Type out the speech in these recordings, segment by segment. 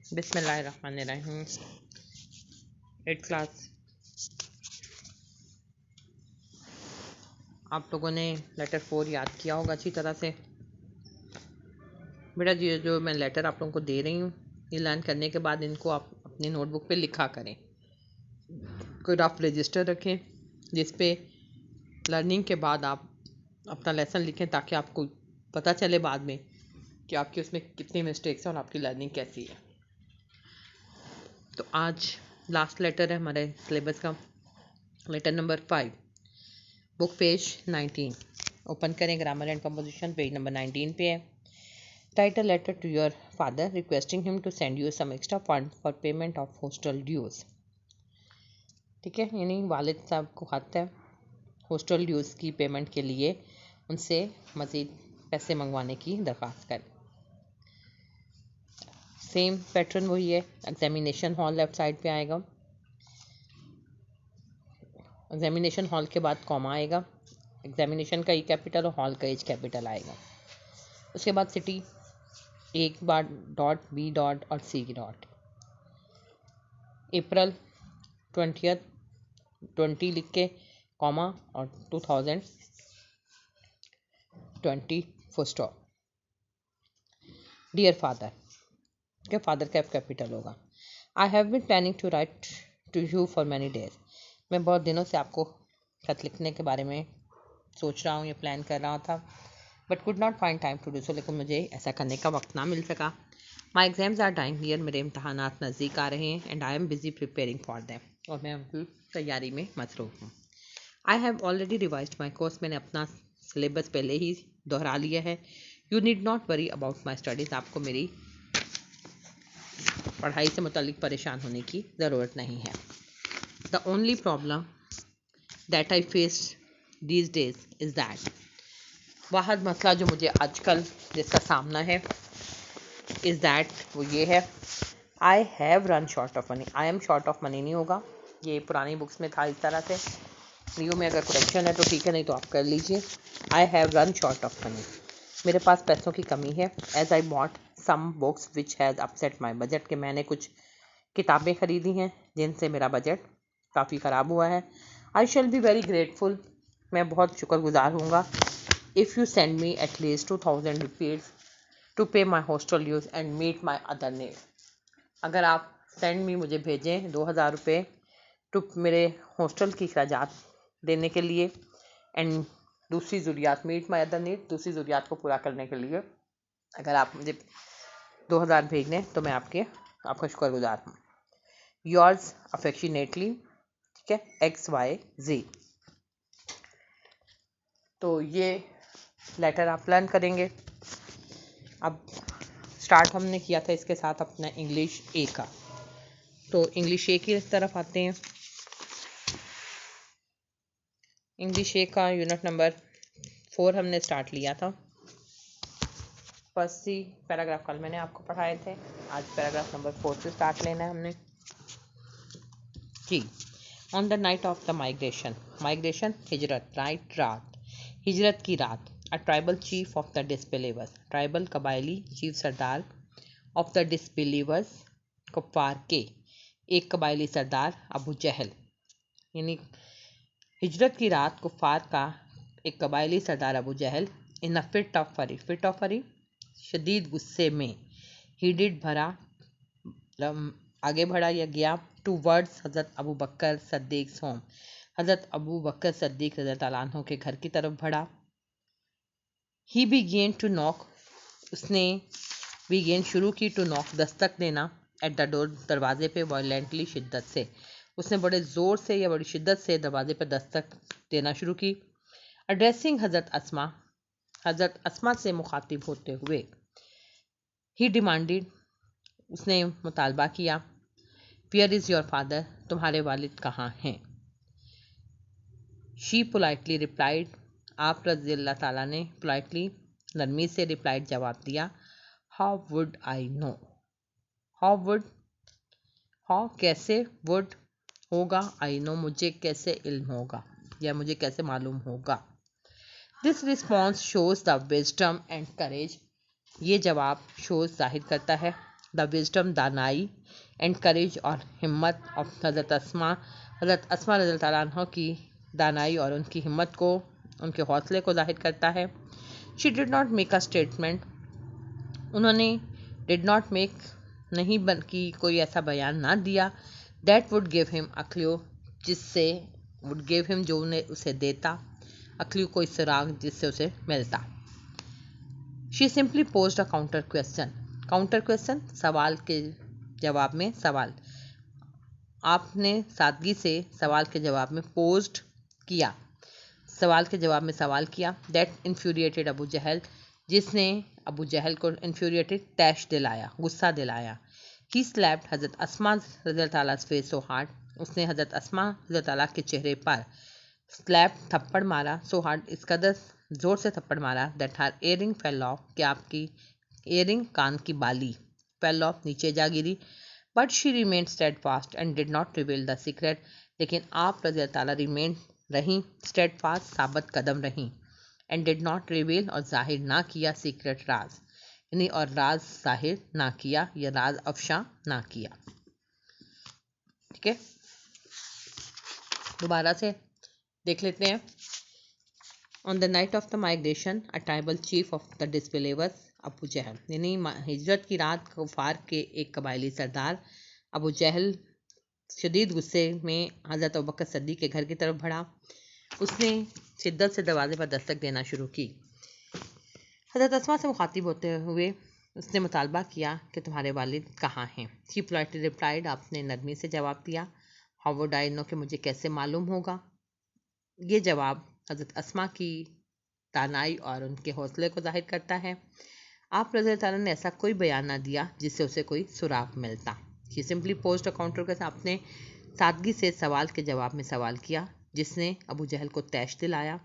बिस्मिल्लाहिर्रहमानिर्रहीम। 8th class आप लोगों ने लेटर 4 याद किया होगा अच्छी तरह से। बेटा जी, जो मैं लेटर आप लोगों को दे रही हूँ, ये लर्न करने के बाद इनको आप अपनी नोटबुक पे लिखा करें। कोई रफ रजिस्टर रखें जिस पे लर्निंग के बाद आप अपना लेसन लिखें, ताकि आपको पता चले बाद में कि आपकी उसमें कितनी मिस्टेक्स हैं और आपकी लर्निंग कैसी है। तो आज लास्ट लेटर है हमारे सिलेबस का, letter number 5, book page 19 open करें। Grammar and composition page number 19 पे है। Write a letter to your father requesting him to send you some extra fund for payment of hostel dues. ठीक है, यानी वालिद साहब को खत है हॉस्टल ड्यूज की पेमेंट के लिए उनसे मज़ीद पैसे मंगवाने की दरख्वास्त करें। सेम पैटर्न वही है। एग्जामिनेशन हॉल लेफ्ट साइड पे आएगा। एग्जामिनेशन हॉल के बाद कॉमा आएगा। एग्जामिनेशन का ई कैपिटल और हॉल का एच कैपिटल आएगा। उसके बाद सिटी एक बार डॉट बी डॉट और सी डॉट। अप्रैल 20 लिख के कॉमा और 2020 फुल स्टॉप। डियर फादर के फादर का कैपिटल होगा। I have been planning to write to you for many days. मैं बहुत दिनों से आपको खत लिखने के बारे में सोच रहा हूँ या प्लान कर रहा था, but could not find time to do so. लेकिन मुझे ऐसा करने का वक्त ना मिल सका। My exams are dying near. मेरे इम्तहानात नज़दीक आ रहे हैं। And I am busy preparing for them. और मैं उनकी तैयारी में मसरूफ़ हूँ। I have already revised my course. मैंने अपना सिलेबस पहले ही दोहरा लिया है। You need not worry about my studies. आपको मेरी पढ़ाई से मुतालिक परेशान होने की ज़रूरत नहीं है। The only problem that I face these days is that. वाहद मसला जो मुझे आजकल जिसका सामना है इज़ दैट, वो ये है, आई have run short of money. I am short of money नहीं होगा, ये पुरानी बुक्स में था इस तरह से। न्यू में अगर करेक्शन है तो ठीक है, नहीं तो आप कर लीजिए। I have run short of money. मेरे पास पैसों की कमी है। As I bought some books which has upset my budget. के मैंने कुछ किताबें खरीदी हैं जिनसे मेरा बजट काफ़ी ख़राब हुआ है। I shall be very grateful. मैं बहुत शुक्रगुजार हूँगा। If you send me at least 2000 rupees to pay my hostel dues and meet my other need. अगर आप सेंड मी मुझे भेजें 2000 रुपये टू मेरे हॉस्टल की खर्चात देने के लिए, एंड दूसरी ज़रूरियात, मीट माई अदर नीड, दूसरी ज़रूरियात को पूरा करने के लिए अगर आप मुझे 2000 भेज दें तो मैं आपका शुक्रगुजार हूँ। योर्स अफेक्शनेटली, ठीक है, XYZ। तो ये लेटर आप लर्न करेंगे। अब स्टार्ट हमने किया था इसके साथ अपना इंग्लिश ए का, तो इंग्लिश ए की तरफ आते हैं। इंग्लिश ए का यूनिट नंबर 4 हमने स्टार्ट लिया था। फर्स्ट 3 पैराग्राफ कल मैंने आपको पढ़ाए थे। आज पैराग्राफ नंबर 4 से स्टार्ट लेना है हमने जी। On the night of the migration, migration हिजरत, राइट रात, हिजरत की रात। A tribal chief of the disbelievers, tribal कबायली चीफ सरदार ऑफ द डिसबिलीवर्स, कुफ्फार के एक कबायली सरदार अबू जहल, यानी हिजरत की रात कुफ्फार का एक कबायली सरदार अबू जहल, इन अ फिट ऑफ फरी, फिट ऑफ फरी शदीद गुस्से में, ही डिड भरा आगे बढ़ा या गया, टू वर्ड्स हज़रत अबू बकर सद्दीक होम, हज़रत अबू बकर सद्दीक रज़ी अल्लाह अन्हु के घर की तरफ बढ़ा। ही बिगेन टू नॉक, उसने बिगेन शुरू की, टू नॉक दस्तक देना, एट द डोर दरवाजे पे, वायलेंटली शिद्दत से, उसने बड़े ज़ोर से या बड़ी शिद्दत से दरवाजे पर दस्तक देना शुरू की। एड्रेसिंग हज़रत अस्मा, हज़रत अस्मा से मुखातिब होते हुए, ही डिमांडेड, उसने मुतालबा किया, वेयर इज़ योर फादर, तुम्हारे वालिद कहाँ हैं। शी पोलाइटली रिप्लाइड, आप रज़ी अल्लाह ताला ने पोलाइटली नरमी से रिप्लाइड जवाब दिया, how would I know, how would, how कैसे, वुड होगा, आई नो मुझे कैसे इल्म होगा या मुझे कैसे मालूम होगा। This response shows the wisdom and courage, ये जवाब शोज जाहिर करता है द विजडम, दानाई एंड करेज और हिम्मत ऑफ हज़रत अस्मा रज़ी अल्लाह अन्हा की दानाई और उनकी हिम्मत को, उनके हौसले को जाहिर करता है। She did not make a statement, उन्होंने डिड नॉट मेक नहीं बन की कोई ऐसा बयान ना दिया, that would give him a clue, जिससे वुड गिव हिम जो उन्हें उसे देता, अ क्लू कोई सुराग जिससे उसे मिलता। She simply posed a counter question, counter question सवाल के जवाब में सवाल, आपने सादगी से सवाल के जवाब में पोज्ड किया, सवाल के जवाब में सवाल किया। दैट इन्फ्यूरिएटेड अबू जहल, जिसने अबू जहल को इन्फ्यूरिएटेड तैश दिलाया, गुस्सा दिलाया। ही स्लैप्ड हज़रत अस्मा रज़ियल्लाहु अन्हा फेस सो हार्ड, उसने हज़रत अस्मा रज़ियल्लाहु अन्हा के चेहरे पर स्लैप थप्पड़ मारा, सो हार्ड इस कदर जोर से थप्पड़ मारा, that her earring fell off, कि आपकी एयरिंग कान की बाली फेल ऑफ नीचे जा गिरी। But she remained steadfast and did not reveal the secret, लेकिन आप रज़ियल्लाहु अन्हा रिमेन रहीं स्टेडफास्ट, साबित कदम रहीं, एंड डिड नॉट रिवील और जाहिर ना किया, सीक्रेट राज, यानी और राज जाहिर ना किया या राज अफशा ना किया। ठीक है, दोबारा से देख लेते हैं। On the night of the migration a tribal chief of the disbelievers Abu Jahl, यानी हिजरत की रात कुफार के एक कबायली सरदार अबू जहल शदीद गुस्से में हज़रत अबू बकर सिद्दीक़ के घर की तरफ बढ़ा। उसने शिद्दत से दरवाजे पर दस्तक देना शुरू की। हज़रत अस्मा से मुखातिब होते हुए उसने मुतालबा किया कि तुम्हारे वालिद कहाँ हैं। शी पोलाइटली रिप्लाइड, आपने नरमी से जवाब दिया। हाउ वुड आई नो, कि मुझे कैसे मालूम होगा। ये जवाब हज़रत अस्मा की दानाई और उनके हौसले को जाहिर करता है। आप रज़ी अल्लाह ने ऐसा कोई बयान ना दिया जिससे उसे कोई सुराग मिलता। She simply post a counter के साथ अपने सादगी से सवाल के जवाब में सवाल किया, जिसने अबू जहल को तैश दिलाया।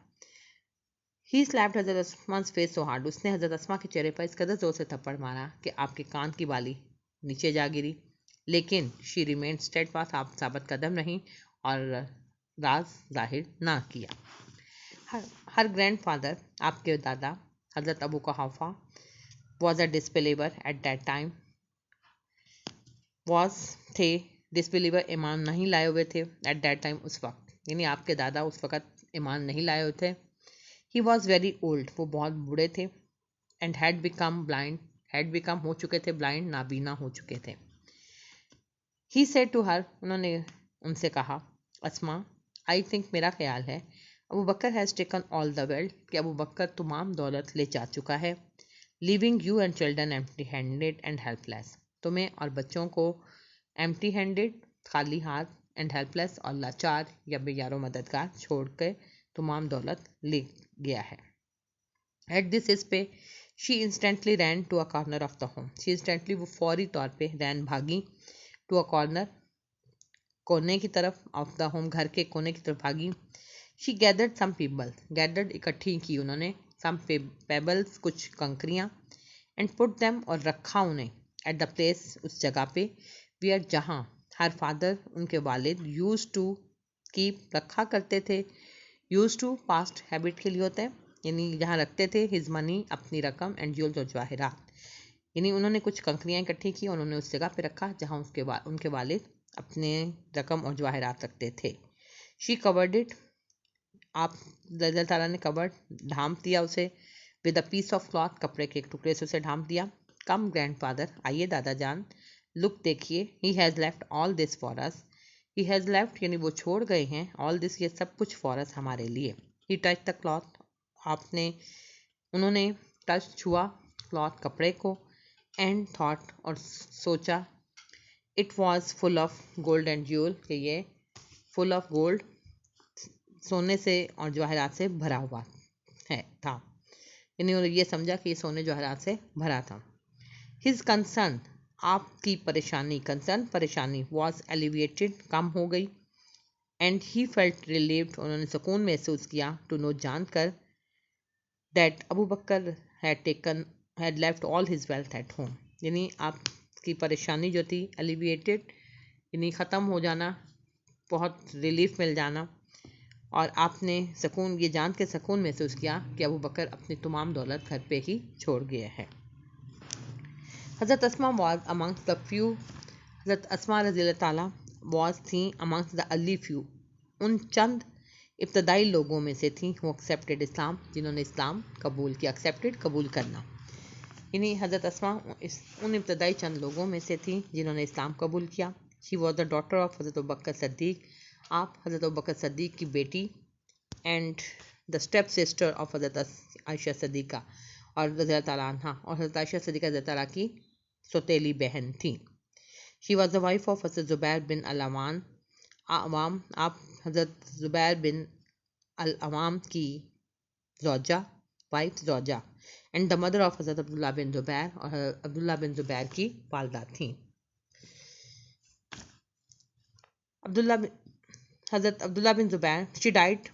ही स्लैप्ड हज़रत अस्मा's फेस सो हार्ड, उसने हज़रत अस्मा के चेहरे पर इस कदर जोर से थप्पड़ मारा कि आपके कान की बाली नीचे जा गिरी। लेकिन शी रिमेन स्टेडफास्ट, आप साबित कदम नहीं और राज जाहिर ना किया। हर ग्रैंडफादर, आपके दादा हज़रत Abu Quhafa was a disbeliever at that time, was थे डिसबिलीवर, ईमान नहीं लाए हुए थे, एट दैट टाइम उस वक्त, यानी आपके दादा उस वक्त ईमान नहीं लाए हुए थे। ही वॉज वेरी ओल्ड, वो बहुत बूढ़े थे, and had become blind, had become हो चुके थे, ब्लाइंड नाबीना हो चुके थे। ही सेड टू हर, उन्होंने उनसे कहा, अस्मा आई थिंक, मेरा ख्याल है, Abu Bakr has taken all the wealth, कि अबू बकर तमाम दौलत ले जा चुका है, leaving you and children empty handed and helpless, तुम्हें और बच्चों को एम्प्टी हैंडेड, खाली हाथ, एंड हेल्पलेस और लाचार या बेयारो मददगार छोड़ के तमाम दौलत ले गया है। एट दिस इस पे she instantly ran to a corner of the home, she instantly, वो फौरी तौर पे रैन भागी, टू अ कॉर्नर, कोने की तरफ, ऑफ द होम, घर के कोने की तरफ भागी। She gathered some people, gathered इकट्ठी की उन्होंने, सम पेबल्स, कुछ कंकरियाँ, एंड पुट देम, और रखा उन्हें, एट द प्लेस, उस जगह पे, वेयर, जहाँ हर फादर, उनके वालिद, यूज टू कीप, रखा करते थे, यूज टू पास्ट हैबिट के लिए होता है, यानी जहाँ रखते थे, हिज मनी, अपनी रकम, एंड ज्वेल्स और जवाहरात, यानी उन्होंने कुछ कंकरियाँ इकट्ठी की, उन्होंने उस जगह पे रखा जहाँ उनके वालिद अपने रकम और जवाहरात रखते थे। शी कवर्ड इट, आप रज़ी ताला ने कवर्ड, ढांप दिया उसे, with a piece of cloth, कपड़े के एक टुकड़े से उसे ढांप दिया। कम ग्रैंडफादर, आइए दादा जान, लुक देखिए, he has left all this for us, he has left, यानी वो छोड़ गए हैं, ऑल दिस, ये सब कुछ फॉर अस, हमारे लिए। ही टच द क्लॉथ, आपने, उन्होंने टच, छुआ, क्लॉथ, कपड़े को, एंड थॉट, और सोचा, it was full of gold and jewel, कि ये फुल ऑफ गोल्ड, सोने से और जवाहरात से भरा हुआ है था, यानी ये समझा कि ये सोने जवाहरात से भरा था। हिज कंसर्न, आपकी परेशानी, कंसर्न परेशानी, वॉज एलिविएटेड, कम हो गई, एंड ही फेल्ट रिलीव्ड, उन्होंने सुकून महसूस किया, टू नो, जानकर, that Abu Bakr had left all his wealth at home, यानी आपकी परेशानी जो थी, एलिविएटेड, यानी ख़त्म हो जाना, बहुत रिलीफ मिल जाना, और आपने सुकून, ये जान के सुकून महसूस किया कि अबू बकर अपनी तमाम दौलत घर पे ही छोड़ गए हैं। हज़रत अस्मा was amongst the few, हज़रत अस्मा रज़ी ताला was थी amongst the early few, उन चंद इब्तदाई लोगों में से थी वो accepted इस्लाम, जिन्होंने इस्लाम कबूल किया। accepted कबूल करना, यानी हज़रत अस्मा उन इब्तदाई चंद लोगों में से थी जिन्होंने इस्लाम कबूल किया। She was the daughter of हज़रत अबू बकर सद्दीक, आप हज़रत अबू बकर सद्दीक की बेटी, and the step sister of हज़रत आयशा सद्दीका और रज़ी अल्लाह तआला अन्हा, और हज़रत आयशा सद्दीका रज़ी अल्लाह तआला की सौतेली बहन थी। She was the wife of हज़रत ज़ुबैर बिन अल-अवाम, आप हज़रत ज़ुबैर बिन अल-अवाम की ज़ौजा, वाइफ ज़ौजा, एंड द मदर ऑफ हज़रत अब्दुल्ला बिन ज़ुबैर, और अब्दुल्ला बिन ज़ुबैर की वालदा थी। हज़रत Abdullah bin Zubair, she died,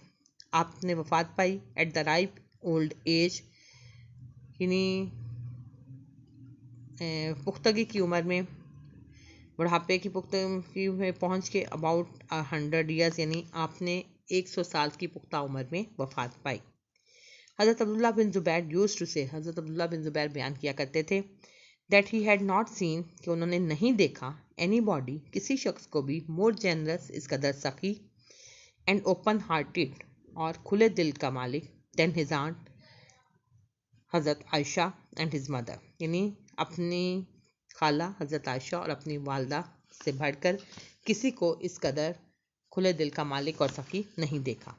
आपने वफ़ात पाई, at the ripe old age, यानी पुख्तगी की उम्र में, बुढ़ापे की पुख्तगी में पहुँच के अबाउट 100 ईयर्स, यानी आपने 100 साल की पुख्ता उम्र में वफ़ात पाई। हज़रत Abdullah bin Zubair used to से, हज़रत अब्दुल्ला बिन ज़ुबैर बयान किया करते थे, that he had not seen, कि उन्होंने नहीं देखा, एनी बॉडी, किसी शख्स को भी, मोर जेनरस, इस कदर सखी, एंड ओपन हार्टेड, और खुले दिल का मालिक, देन हिज आंट, हज़रत आयशा, एंड हिज मदर, यानी अपनी खाला हज़रत आयशा और अपनी वालदा से बढ़कर किसी को इस कदर खुले दिल का मालिक और सखी नहीं देखा।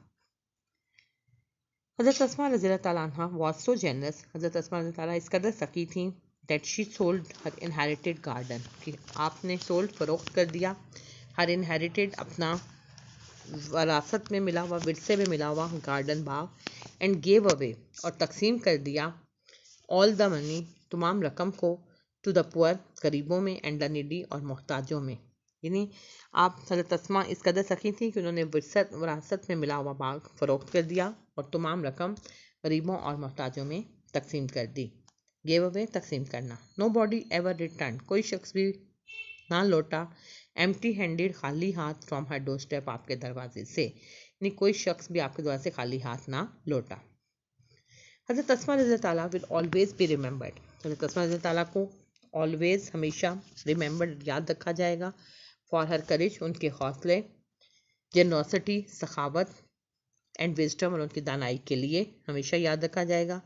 हज़रत अस्मा रज़ी अल्लाह तआला अन्हा वाज सो जेनरस, हज़रत अस्मा रज़ी अल्लाह इस कदर सखी थी, that she sold her inherited garden, कि आपने सोल्ड फरोख्त कर दिया, हर इनहेरिटेड अपना वरासत में मिला हुआ, विरसे में मिला हुआ garden, Bagh, and gave away, और तकसीम कर दिया, ऑल द मनी, तमाम रकम को, टू द पुअर, गरीबों में, एंड द नीडी, और मोहताजों में, यानी आप हज़रत अस्मा इस कदर सखी थी कि उन्होंने वरासत में मिला हुआ बाग फरोख्त कर दिया और तमाम रकम गरीबों और मोहताजों में तकसीम कर दी। गिव अवे, तकसीम करना। नो बॉडी एवर रिटर्न, कोई शख्स भी ना लौटा, एम्प्टी हैंडेड, खाली हाथ, फ्रॉम हर डोर स्टेप, आपके दरवाजे से, यानी कोई शख्स भी आपके दरवाजे से खाली हाथ ना लौटा। हज़रत अस्मा रज़ी अल्लाह ताला विल ऑलवेज बी रिमेंबर्ड, हज़रत अस्मा रज़ी अल्लाह ताला को ऑलवेज, हमेशा, रिमेंबर्ड, याद रखा जाएगा, फॉर हर करेज, उनके हौसले, जेनरॉसिटी, सखावत, एंड विजडम, और उनकी दानाई के लिए हमेशा याद रखा जाएगा।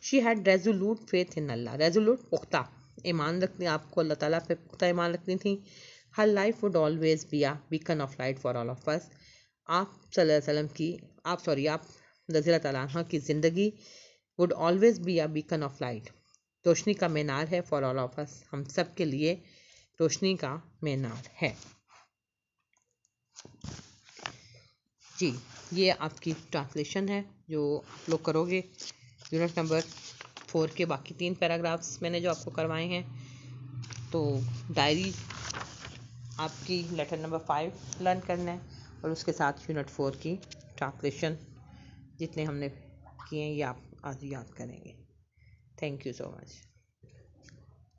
She had resolute faith in Allah, resolute, पुख्ता ईमान रखनी, आपको अल्लाह ताला पे पुख्ता ईमान रखनी थी। हर life would always be a beacon of light for all of us, आप सल्लल्लाहु अलैहि वसल्लम की, आप रज़ी अल्लाह तआला अन्हा की ज़िंदगी would always be a beacon of light, रोशनी का मीनार है, फॉर ऑल ऑफ अस, हम सब के लिए रोशनी का मीनार है। जी, ये आपकी ट्रांसलेशन है जो आप लोग करोगे यूनिट नंबर 4 के बाकी 3 पैराग्राफ्स मैंने जो आपको करवाए हैं। तो डायरी आपकी लेटर नंबर 5 लर्न करना है, और उसके साथ यूनिट 4 की ट्रांसलेशन जितने हमने किए हैं ये आप आज याद करेंगे। Thank you so much.